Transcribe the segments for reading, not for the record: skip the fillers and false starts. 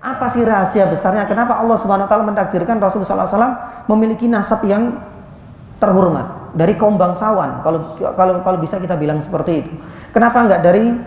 Apa sih rahasia besarnya? Kenapa Allah Subhanahu wa taala mentakdirkan Rasul sallallahu alaihi wasallam memiliki nasab yang terhormat dari kaum bangsawan? Kalau bisa kita bilang seperti itu. Kenapa enggak dari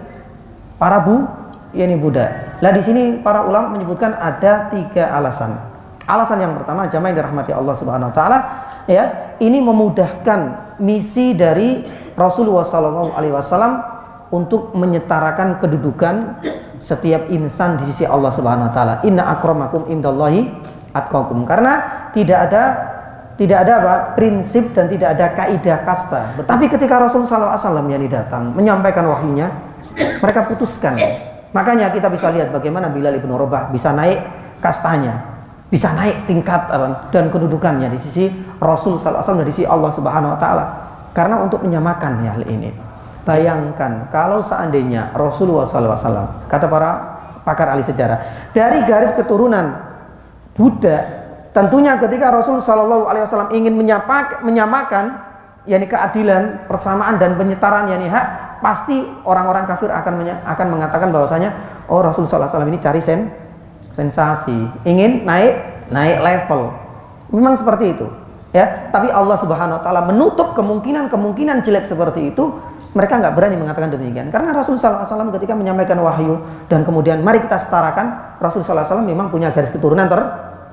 para Buddha? Lah di sini para ulama menyebutkan ada 3 alasan. Alasan yang pertama, jamaah yang dirahmati Allah Subhanahu wa taala, ya, ini memudahkan misi dari Rasulullah sallallahu alaihi wasallam untuk menyetarakan kedudukan setiap insan di sisi Allah Subhanahu wa taala. Inna akramakum indallahi atqakum. Karena tidak ada prinsip dan tidak ada kaidah kasta. Tapi ketika Rasulullah sallallahu alaihi wasallam yang datang menyampaikan wahyunya, mereka putuskan. Makanya kita bisa lihat bagaimana Bilal ibn Rabah bisa naik kastanya, bisa naik tingkat dan kedudukannya di sisi Rasul sallallahu alaihi wasallam dan di sisi Allah Subhanahu wa taala. Karena untuk menyamakan hal ini. Bayangkan kalau seandainya Rasulullah sallallahu alaihi wasallam, kata para pakar ahli sejarah, dari garis keturunan Buddha, tentunya ketika Rasul sallallahu alaihi wasallam ingin menyamakan yakni keadilan, persamaan dan penyetaraan yakni hak, pasti orang-orang kafir akan mengatakan bahwasanya oh Rasul sallallahu alaihi wasallam ini cari sensasi, ingin naik level. Memang seperti itu, ya. Tapi Allah Subhanahu wa taala menutup kemungkinan jelek seperti itu. Mereka nggak berani mengatakan demikian karena Rasul sallallahu alaihi wasallam ketika menyampaikan wahyu dan kemudian mari kita setarakan, Rasul sallallahu alaihi wasallam memang punya garis keturunan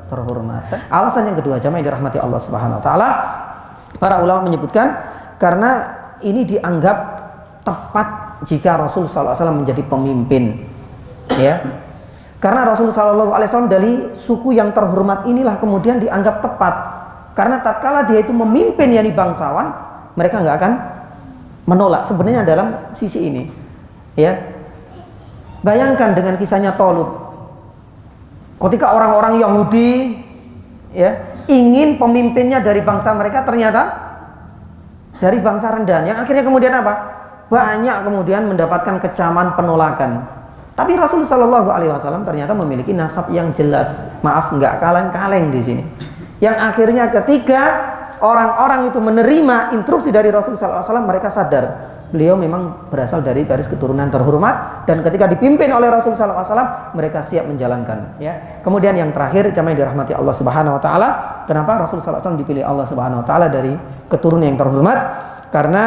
terhormat. Alasan yang kedua, jamaah yang dirahmati Allah Subhanahu wa taala, para ulama menyebutkan karena ini dianggap tepat jika Rasul sallallahu alaihi wasallam menjadi pemimpin, ya. Karena Rasul sallallahu alaihi wasallam dari suku yang terhormat inilah kemudian dianggap tepat. Karena tatkala dia itu memimpin yakni bangsawan, mereka nggak akan menolak sebenarnya dalam sisi ini, ya. Bayangkan dengan kisahnya Talut, ketika orang-orang Yahudi, ya, ingin pemimpinnya dari bangsa mereka, ternyata dari bangsa rendahan, yang akhirnya kemudian apa? Banyak kemudian mendapatkan kecaman, penolakan. Tapi Rasul Shallallahu Alaihi Wasallam ternyata memiliki nasab yang jelas, maaf nggak kaleng-kaleng di sini, yang akhirnya ketika orang-orang itu menerima instruksi dari Rasul SAW, mereka sadar beliau memang berasal dari garis keturunan terhormat dan ketika dipimpin oleh Rasul SAW, mereka siap menjalankan. Ya. Kemudian yang terakhir, jamaah yang dirahmati Allah Subhanahu Wa Taala, kenapa Rasul SAW dipilih Allah Subhanahu Wa Taala dari keturunan yang terhormat? Karena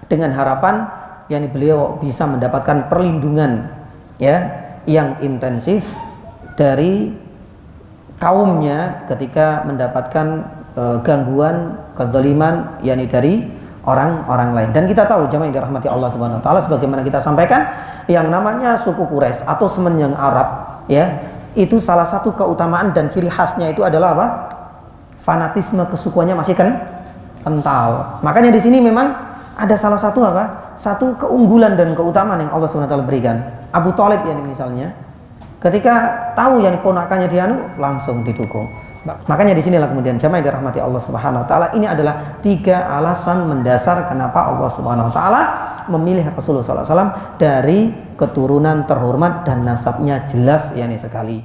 dengan harapan, yakni beliau bisa mendapatkan perlindungan, ya, yang intensif dari kaumnya ketika mendapatkan gangguan, kezaliman yakni dari orang-orang lain. Dan kita tahu jamaah yang dirahmati Allah Subhanahu wa taala, sebagaimana kita sampaikan, yang namanya suku Quraisy atau semenjang Arab, ya, itu salah satu keutamaan dan ciri khasnya itu adalah apa? Fanatisme kesukuannya masih kental. Makanya di sini memang ada salah satu apa? Satu keunggulan dan keutamaan yang Allah Subhanahu wa taala berikan. Abu Thalib yang misalnya ketika tahu yang ponakannya dianu langsung didukung. Makanya di sinilah kemudian jamaah yang dirahmati Allah Subhanahu wa taala, ini adalah 3 alasan mendasar kenapa Allah Subhanahu wa taala memilih Rasulullah SAW dari keturunan terhormat dan nasabnya jelas yakni sekali.